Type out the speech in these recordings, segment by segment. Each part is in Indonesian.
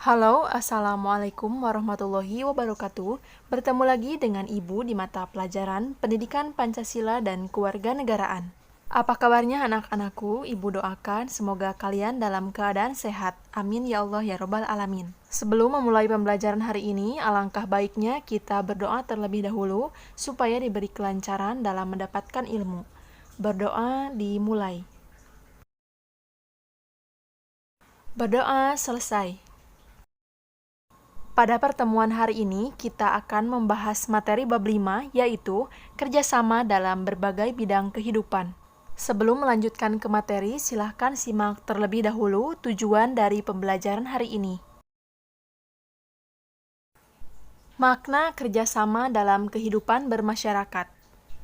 Halo, Assalamualaikum warahmatullahi wabarakatuh. Bertemu lagi dengan Ibu di mata pelajaran Pendidikan Pancasila dan Kewarganegaraan. Apa kabarnya anak-anakku? Ibu doakan semoga kalian dalam keadaan sehat. Amin ya Allah ya Robbal Alamin. Sebelum memulai pembelajaran hari ini, alangkah baiknya kita berdoa terlebih dahulu supaya diberi kelancaran dalam mendapatkan ilmu. Berdoa dimulai. Berdoa selesai. Pada pertemuan hari ini, kita akan membahas materi bab 5, yaitu kerjasama dalam berbagai bidang kehidupan. Sebelum melanjutkan ke materi, silahkan simak terlebih dahulu tujuan dari pembelajaran hari ini. Makna kerjasama dalam kehidupan bermasyarakat.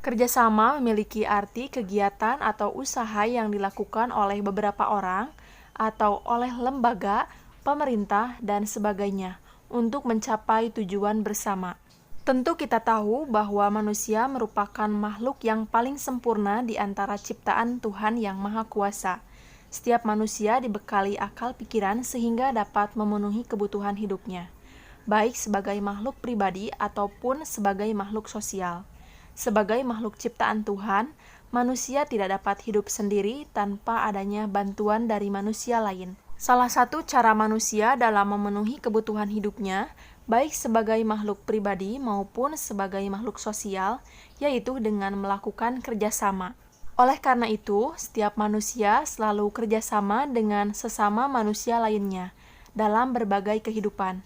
Kerjasama memiliki arti kegiatan atau usaha yang dilakukan oleh beberapa orang atau oleh lembaga, pemerintah, dan sebagainya untuk mencapai tujuan bersama. Tentu kita tahu bahwa manusia merupakan makhluk yang paling sempurna di antara ciptaan Tuhan yang Maha Kuasa. Setiap manusia dibekali akal pikiran sehingga dapat memenuhi kebutuhan hidupnya, baik sebagai makhluk pribadi ataupun sebagai makhluk sosial. Sebagai makhluk ciptaan Tuhan, manusia tidak dapat hidup sendiri tanpa adanya bantuan dari manusia lain. Salah satu cara manusia dalam memenuhi kebutuhan hidupnya, baik sebagai makhluk pribadi maupun sebagai makhluk sosial, yaitu dengan melakukan kerjasama. Oleh karena itu, setiap manusia selalu kerjasama dengan sesama manusia lainnya dalam berbagai kehidupan.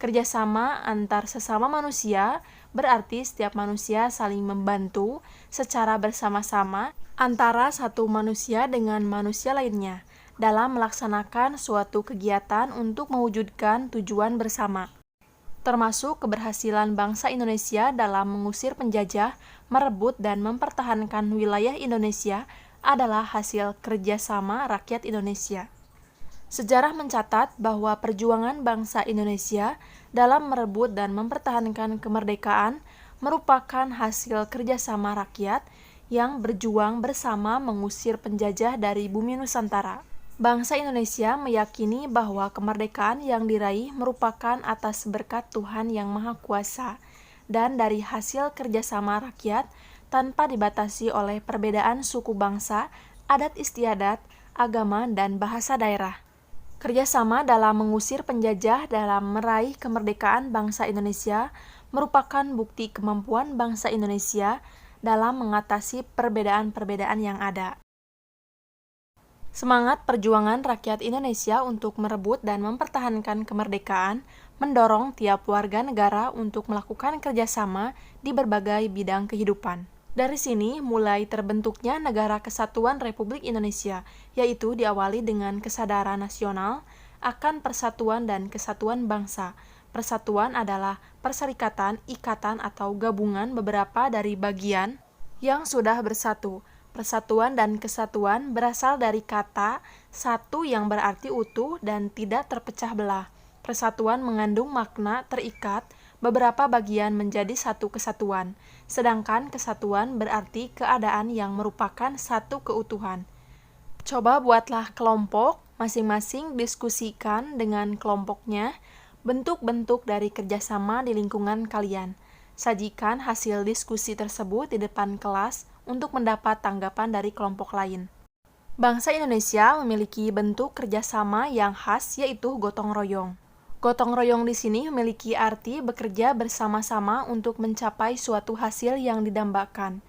Kerjasama antar sesama manusia berarti setiap manusia saling membantu secara bersama-sama antara satu manusia dengan manusia lainnya dalam melaksanakan suatu kegiatan untuk mewujudkan tujuan bersama, termasuk keberhasilan bangsa Indonesia dalam mengusir penjajah, merebut dan mempertahankan wilayah Indonesia adalah hasil kerjasama rakyat Indonesia. Sejarah mencatat bahwa perjuangan bangsa Indonesia dalam merebut dan mempertahankan kemerdekaan merupakan hasil kerjasama rakyat yang berjuang bersama mengusir penjajah dari bumi Nusantara. Bangsa Indonesia meyakini bahwa kemerdekaan yang diraih merupakan atas berkat Tuhan yang Maha Kuasa dan dari hasil kerjasama rakyat tanpa dibatasi oleh perbedaan suku bangsa, adat istiadat, agama, dan bahasa daerah. Kerjasama dalam mengusir penjajah dalam meraih kemerdekaan bangsa Indonesia merupakan bukti kemampuan bangsa Indonesia dalam mengatasi perbedaan-perbedaan yang ada. Semangat perjuangan rakyat Indonesia untuk merebut dan mempertahankan kemerdekaan mendorong tiap warga negara untuk melakukan kerjasama di berbagai bidang kehidupan. Dari sini mulai terbentuknya Negara Kesatuan Republik Indonesia, yaitu diawali dengan kesadaran nasional akan persatuan dan kesatuan bangsa. Persatuan adalah perserikatan, ikatan, atau gabungan beberapa dari bagian yang sudah bersatu. Persatuan dan kesatuan berasal dari kata satu yang berarti utuh dan tidak terpecah belah. Persatuan mengandung makna terikat beberapa bagian menjadi satu kesatuan, sedangkan kesatuan berarti keadaan yang merupakan satu keutuhan. Coba buatlah kelompok, masing-masing diskusikan dengan kelompoknya bentuk-bentuk dari kerjasama di lingkungan kalian. Sajikan hasil diskusi tersebut di depan kelas untuk mendapat tanggapan dari kelompok lain. Bangsa Indonesia memiliki bentuk kerjasama yang khas, yaitu gotong royong. Gotong royong di sini memiliki arti bekerja bersama-sama untuk mencapai suatu hasil yang didambakan.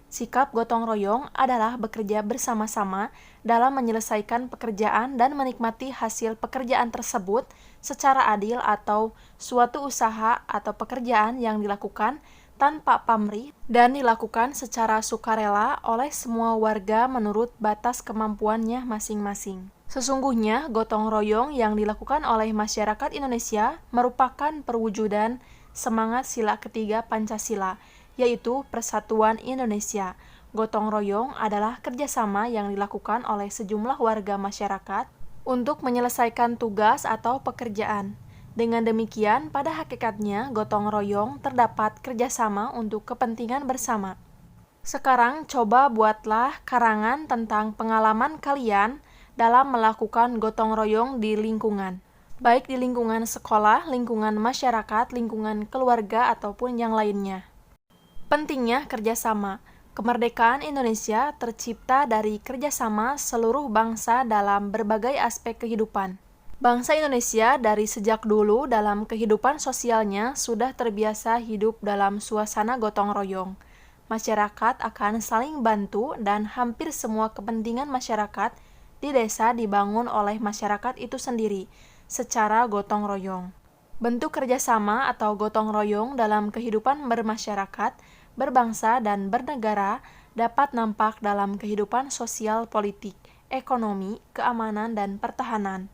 Sikap gotong royong adalah bekerja bersama-sama dalam menyelesaikan pekerjaan dan menikmati hasil pekerjaan tersebut secara adil atau suatu usaha atau pekerjaan yang dilakukan tanpa pamrih dan dilakukan secara sukarela oleh semua warga menurut batas kemampuannya masing-masing. Sesungguhnya, gotong royong yang dilakukan oleh masyarakat Indonesia merupakan perwujudan semangat sila ketiga Pancasila, yaitu Persatuan Indonesia. Gotong royong adalah kerjasama yang dilakukan oleh sejumlah warga masyarakat untuk menyelesaikan tugas atau pekerjaan. Dengan demikian, pada hakikatnya gotong royong terdapat kerjasama untuk kepentingan bersama. Sekarang coba buatlah karangan tentang pengalaman kalian dalam melakukan gotong royong di lingkungan. baik di lingkungan sekolah, lingkungan masyarakat, lingkungan keluarga, ataupun yang lainnya. Pentingnya kerjasama. Kemerdekaan Indonesia tercipta dari kerjasama seluruh bangsa dalam berbagai aspek kehidupan. Bangsa Indonesia dari sejak dulu dalam kehidupan sosialnya sudah terbiasa hidup dalam suasana gotong royong. Masyarakat akan saling bantu dan hampir semua kepentingan masyarakat di desa dibangun oleh masyarakat itu sendiri, secara gotong royong. Bentuk kerjasama atau gotong royong dalam kehidupan bermasyarakat, berbangsa, dan bernegara dapat nampak dalam kehidupan sosial politik, ekonomi, keamanan, dan pertahanan,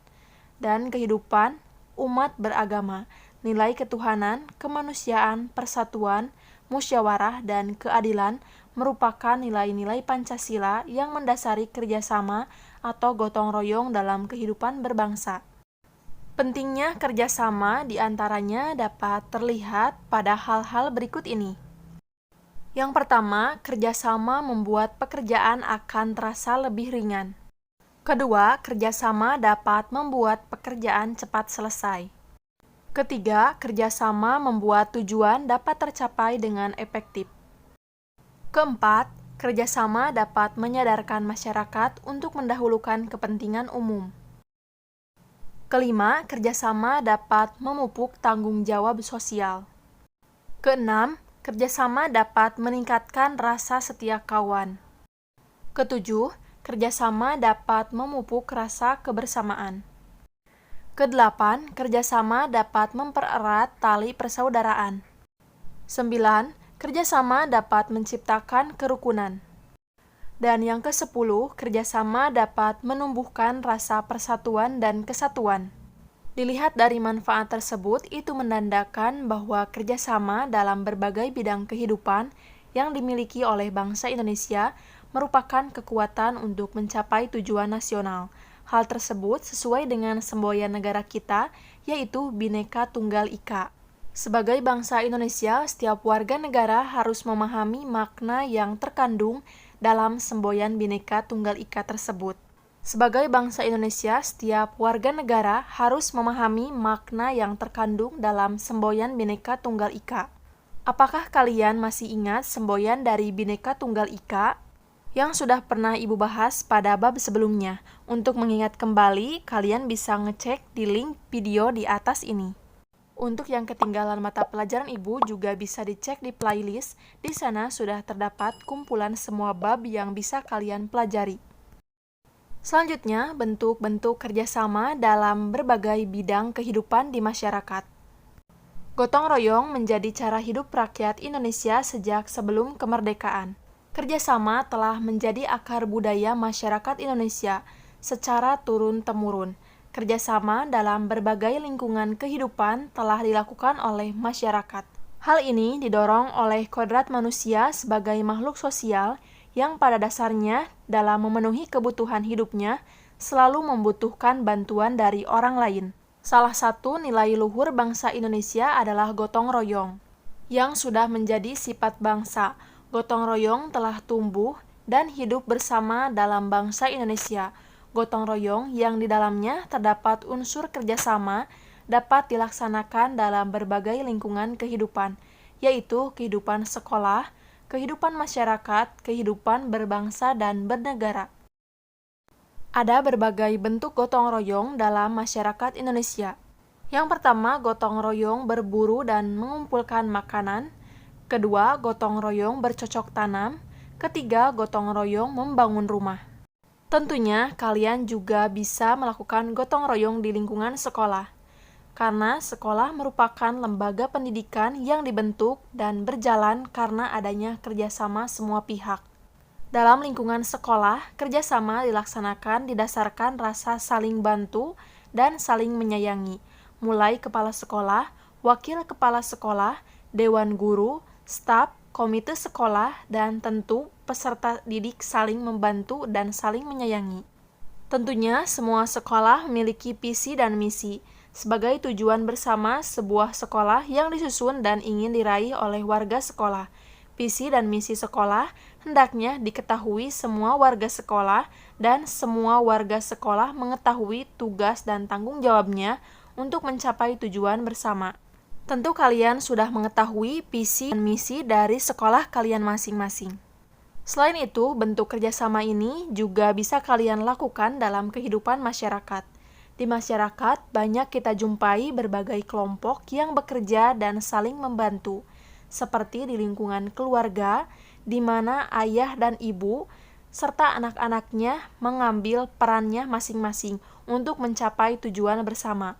dan kehidupan umat beragama, nilai ketuhanan, kemanusiaan, persatuan, musyawarah, dan keadilan merupakan nilai-nilai Pancasila yang mendasari kerjasama atau gotong royong dalam kehidupan berbangsa. Pentingnya kerjasama diantaranya dapat terlihat pada hal-hal berikut ini. Yang pertama, kerjasama membuat pekerjaan akan terasa lebih ringan. Kedua, kerjasama dapat membuat pekerjaan cepat selesai. Ketiga, kerjasama membuat tujuan dapat tercapai dengan efektif. Keempat, kerjasama dapat menyadarkan masyarakat untuk mendahulukan kepentingan umum. Kelima, kerjasama dapat memupuk tanggung jawab sosial. Keenam, kerjasama dapat meningkatkan rasa setia kawan. Ketujuh, kerjasama dapat memupuk rasa kebersamaan. Kedelapan, kerjasama dapat mempererat tali persaudaraan. 9. Kerjasama dapat menciptakan kerukunan. Dan yang ke-10, kerjasama dapat menumbuhkan rasa persatuan dan kesatuan. Dilihat dari manfaat tersebut, itu menandakan bahwa kerjasama dalam berbagai bidang kehidupan yang dimiliki oleh bangsa Indonesia merupakan kekuatan untuk mencapai tujuan nasional. Hal tersebut sesuai dengan semboyan negara kita, yaitu Bhinneka Tunggal Ika. Sebagai bangsa Indonesia, setiap warga negara harus memahami makna yang terkandung dalam semboyan Bhinneka Tunggal Ika tersebut. Sebagai bangsa Indonesia, setiap warga negara harus memahami makna yang terkandung dalam semboyan Bhinneka Tunggal Ika. Apakah kalian masih ingat semboyan dari Bhinneka Tunggal Ika yang sudah pernah Ibu bahas pada bab sebelumnya? Untuk mengingat kembali, kalian bisa ngecek di link video di atas ini. Untuk yang ketinggalan mata pelajaran Ibu juga bisa dicek di playlist. Di sana sudah terdapat kumpulan semua bab yang bisa kalian pelajari. Selanjutnya, bentuk-bentuk kerjasama dalam berbagai bidang kehidupan di masyarakat. Gotong royong menjadi cara hidup rakyat Indonesia sejak sebelum kemerdekaan. Kerjasama telah menjadi akar budaya masyarakat Indonesia secara turun-temurun. Kerjasama dalam berbagai lingkungan kehidupan telah dilakukan oleh masyarakat. Hal ini didorong oleh kodrat manusia sebagai makhluk sosial yang pada dasarnya dalam memenuhi kebutuhan hidupnya selalu membutuhkan bantuan dari orang lain. Salah satu nilai luhur bangsa Indonesia adalah gotong royong, yang sudah menjadi sifat bangsa. Gotong royong telah tumbuh dan hidup bersama dalam bangsa Indonesia. Gotong royong yang di dalamnya terdapat unsur kerjasama dapat dilaksanakan dalam berbagai lingkungan kehidupan, yaitu kehidupan sekolah, kehidupan masyarakat, kehidupan berbangsa dan bernegara. Ada berbagai bentuk gotong royong dalam masyarakat Indonesia. Yang pertama, gotong royong berburu dan mengumpulkan makanan. Kedua, gotong royong bercocok tanam. Ketiga, gotong royong membangun rumah. Tentunya, kalian juga bisa melakukan gotong royong di lingkungan sekolah, karena sekolah merupakan lembaga pendidikan yang dibentuk dan berjalan karena adanya kerjasama semua pihak. Dalam lingkungan sekolah, kerjasama dilaksanakan didasarkan rasa saling bantu dan saling menyayangi, mulai kepala sekolah, wakil kepala sekolah, dewan guru, staf, komite sekolah, dan tentu peserta didik saling membantu dan saling menyayangi. Tentunya, semua sekolah memiliki visi dan misi sebagai tujuan bersama sebuah sekolah yang disusun dan ingin diraih oleh warga sekolah. Visi dan misi sekolah hendaknya diketahui semua warga sekolah dan semua warga sekolah mengetahui tugas dan tanggung jawabnya untuk mencapai tujuan bersama. Tentu kalian sudah mengetahui visi dan misi dari sekolah kalian masing-masing. Selain itu, bentuk kerjasama ini juga bisa kalian lakukan dalam kehidupan masyarakat. Di masyarakat, banyak kita jumpai berbagai kelompok yang bekerja dan saling membantu, seperti di lingkungan keluarga, di mana ayah dan ibu, serta anak-anaknya mengambil perannya masing-masing untuk mencapai tujuan bersama.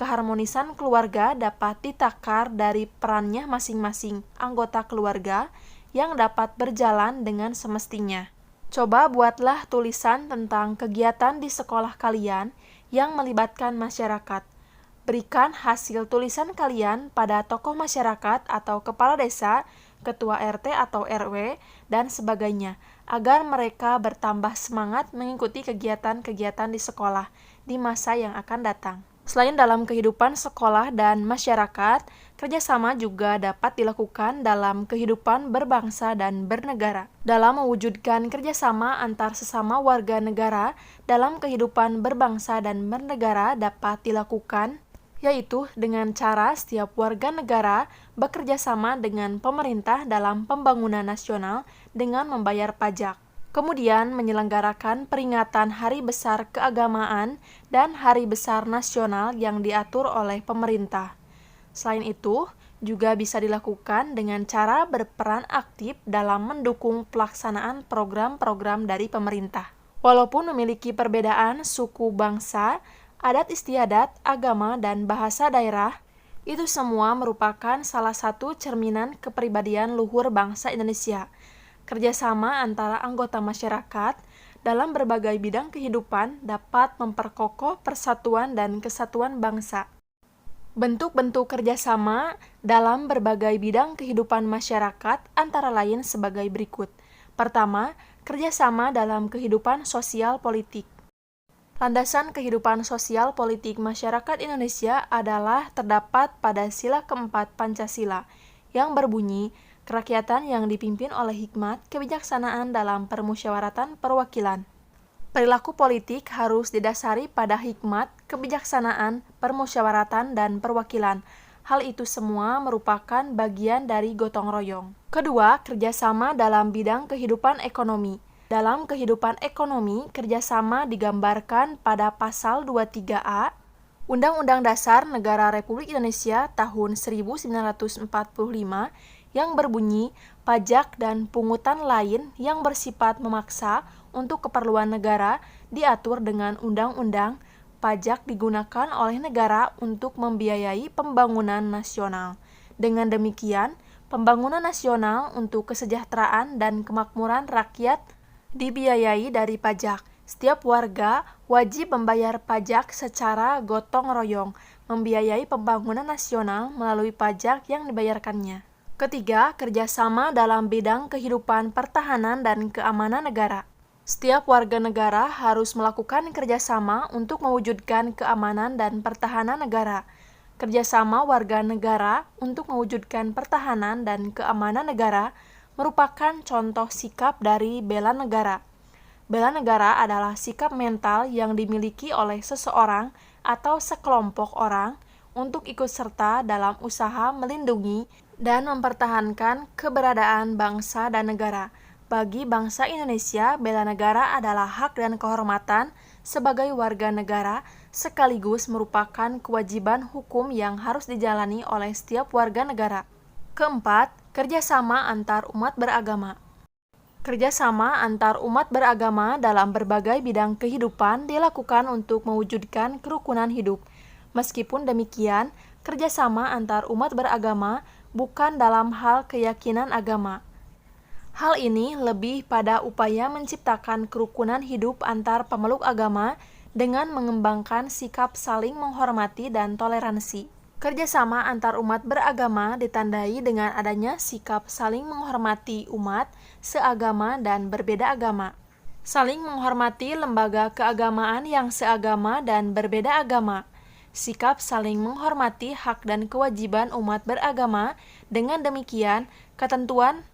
Keharmonisan keluarga dapat ditakar dari perannya masing-masing anggota keluarga yang dapat berjalan dengan semestinya. Coba buatlah tulisan tentang kegiatan di sekolah kalian yang melibatkan masyarakat. Berikan hasil tulisan kalian pada tokoh masyarakat atau kepala desa, ketua RT atau RW, dan sebagainya, agar mereka bertambah semangat mengikuti kegiatan-kegiatan di sekolah di masa yang akan datang. Selain dalam kehidupan sekolah dan masyarakat, kerjasama juga dapat dilakukan dalam kehidupan berbangsa dan bernegara. Dalam mewujudkan kerjasama antar sesama warga negara dalam kehidupan berbangsa dan bernegara dapat dilakukan, yaitu dengan cara setiap warga negara bekerja sama dengan pemerintah dalam pembangunan nasional dengan membayar pajak. Kemudian menyelenggarakan peringatan Hari Besar Keagamaan dan Hari Besar Nasional yang diatur oleh pemerintah. Selain itu, juga bisa dilakukan dengan cara berperan aktif dalam mendukung pelaksanaan program-program dari pemerintah. Walaupun memiliki perbedaan suku bangsa, adat istiadat, agama, dan bahasa daerah, itu semua merupakan salah satu cerminan kepribadian luhur bangsa Indonesia. Kerjasama antara anggota masyarakat dalam berbagai bidang kehidupan dapat memperkokoh persatuan dan kesatuan bangsa. Bentuk-bentuk kerjasama dalam berbagai bidang kehidupan masyarakat antara lain sebagai berikut. Pertama, kerjasama dalam kehidupan sosial politik. Landasan kehidupan sosial politik masyarakat Indonesia adalah terdapat pada sila keempat Pancasila, yang berbunyi, kerakyatan yang dipimpin oleh hikmat kebijaksanaan dalam permusyawaratan perwakilan. Perilaku politik harus didasari pada hikmat, kebijaksanaan, permusyawaratan, dan perwakilan. Hal itu semua merupakan bagian dari gotong royong. Kedua, kerjasama dalam bidang kehidupan ekonomi. Dalam kehidupan ekonomi, kerjasama digambarkan pada pasal 23A Undang-Undang Dasar Negara Republik Indonesia tahun 1945 yang berbunyi, pajak dan pungutan lain yang bersifat memaksa untuk keperluan negara diatur dengan undang-undang. Pajak digunakan oleh negara untuk membiayai pembangunan nasional. Dengan demikian, pembangunan nasional untuk kesejahteraan dan kemakmuran rakyat dibiayai dari pajak. Setiap warga wajib membayar pajak secara gotong royong, membiayai pembangunan nasional melalui pajak yang dibayarkannya. Ketiga, kerjasama dalam bidang kehidupan pertahanan dan keamanan negara. Setiap warga negara harus melakukan kerjasama untuk mewujudkan keamanan dan pertahanan negara. Kerjasama warga negara untuk mewujudkan pertahanan dan keamanan negara merupakan contoh sikap dari bela negara. Bela negara adalah sikap mental yang dimiliki oleh seseorang atau sekelompok orang untuk ikut serta dalam usaha melindungi dan mempertahankan keberadaan bangsa dan negara. Bagi bangsa Indonesia, bela negara adalah hak dan kehormatan sebagai warga negara, sekaligus merupakan kewajiban hukum yang harus dijalani oleh setiap warga negara. Keempat, kerjasama antar umat beragama. Kerjasama antar umat beragama dalam berbagai bidang kehidupan dilakukan untuk mewujudkan kerukunan hidup. Meskipun demikian, kerjasama antar umat beragama bukan dalam hal keyakinan agama. Hal ini lebih pada upaya menciptakan kerukunan hidup antar pemeluk agama dengan mengembangkan sikap saling menghormati dan toleransi. Kerjasama antar umat beragama ditandai dengan adanya sikap saling menghormati umat, seagama, dan berbeda agama. Saling menghormati lembaga keagamaan yang seagama dan berbeda agama. Sikap saling menghormati hak dan kewajiban umat beragama. Dengan demikian, ketentuan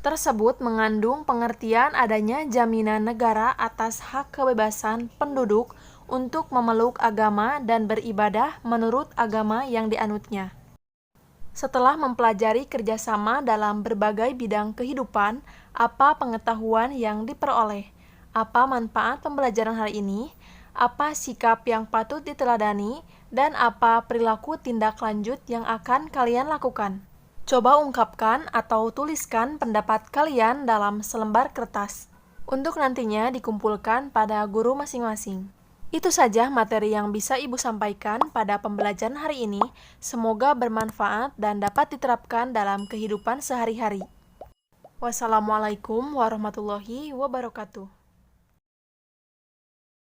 tersebut mengandung pengertian adanya jaminan negara atas hak kebebasan penduduk untuk memeluk agama dan beribadah menurut agama yang dianutnya. Setelah mempelajari kerjasama dalam berbagai bidang kehidupan, apa pengetahuan yang diperoleh? Apa manfaat pembelajaran hari ini? Apa sikap yang patut diteladani? Dan apa perilaku tindak lanjut yang akan kalian lakukan? Coba ungkapkan atau tuliskan pendapat kalian dalam selembar kertas, untuk nantinya dikumpulkan pada guru masing-masing. Itu saja materi yang bisa Ibu sampaikan pada pembelajaran hari ini. Semoga bermanfaat dan dapat diterapkan dalam kehidupan sehari-hari. Wassalamualaikum warahmatullahi wabarakatuh.